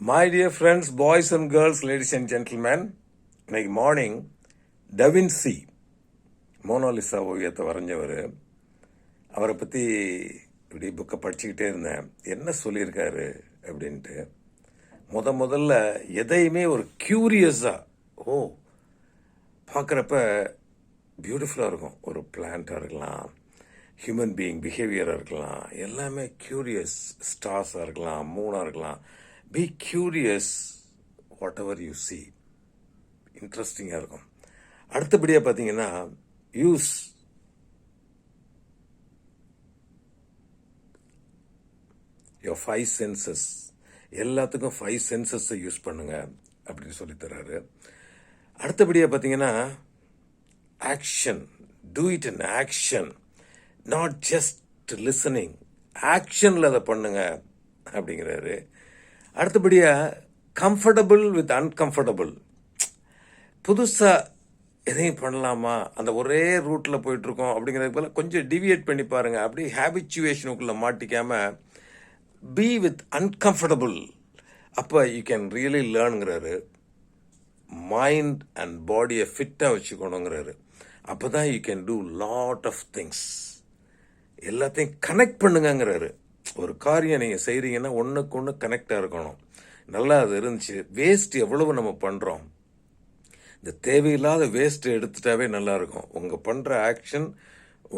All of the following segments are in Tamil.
My dear friends, boys and girls, ladies and gentlemen, இன்னைக்கு மார்னிங் டவின்சி மோனாலிசா ஓவியத்தை வரைஞ்சவர். அவரை பற்றி இப்படி புக்கை படிச்சுக்கிட்டே இருந்தேன். என்ன சொல்லியிருக்காரு அப்படின்ட்டு முதல்ல எதையுமே ஒரு க்யூரியஸாக பார்க்குறப்ப பியூட்டிஃபுல்லாக இருக்கும். ஒரு பிளான்ட்டாக இருக்கலாம், ஹியூமன் பீயிங் பிஹேவியராக இருக்கலாம், எல்லாமே க்யூரியஸ். ஸ்டார்ஸாக இருக்கலாம், மூனாக இருக்கலாம். Be curious whatever you see, இன்ட்ரெஸ்டிங்காக இருக்கும். அடுத்தபடியாக பார்த்தீங்கன்னா யூஸ் யோர் 5 சென்சஸ். எல்லாத்துக்கும் 5 சென்சஸை யூஸ் பண்ணுங்க அப்படின்னு சொல்லித்தராரு. அடுத்தபடியாக பார்த்தீங்கன்னா action, do it in action, not just listening. ஆக்ஷனில் அதை பண்ணுங்க அப்படிங்கிறாரு. அடுத்தபடியாக கம்ஃபர்டபுள் வித் அன்கம்ஃபர்டபுள். புதுசாக எதையும் பண்ணலாமா, அந்த ஒரே ரூட்டில் போயிட்டுருக்கோம் அப்படிங்கிறது போல் கொஞ்சம் டிவியேட் பண்ணி பாருங்கள். அப்படி ஹேபிச்சுவேஷனுக்குள்ளே மாட்டிக்காமல் பி வித் அன்கம்ஃபர்டபுள். அப்போ யூ கேன் ரியலி லேர்னுங்கிறாரு. மைண்ட் அண்ட் பாடியை ஃபிட்டாக வச்சுக்கணுங்கிறாரு. அப்போ தான் you can do lot of things. எல்லாத்தையும் கனெக்ட் பண்ணுங்கிறாரு. ஒரு காரியம் நீங்கள் செய்கிறீங்கன்னா ஒன்றுக்கு ஒன்று கனெக்டாக இருக்கணும். நல்லா அது இருந்துச்சு. வேஸ்ட் எவ்வளவு நம்ம பண்ணுறோம், இந்த தேவையில்லாத வேஸ்ட்டை எடுத்துட்டாவே நல்லாயிருக்கும். உங்கள் பண்ணுற ஆக்ஷன்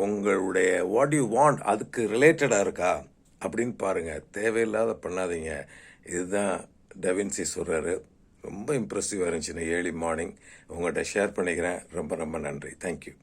உங்களுடைய வாட் யூ வாண்ட் அதுக்கு ரிலேட்டடாக இருக்கா அப்படின்னு பாருங்கள். தேவையில்லாத பண்ணாதீங்க. இதுதான் டவின்சி சொல்கிறாரு. ரொம்ப இம்ப்ரெசிவாக இருந்துச்சு. ஏர்லி மார்னிங் உங்கள்கிட்ட ஷேர் பண்ணிக்கிறேன். ரொம்ப ரொம்ப நன்றி. தேங்க்யூ.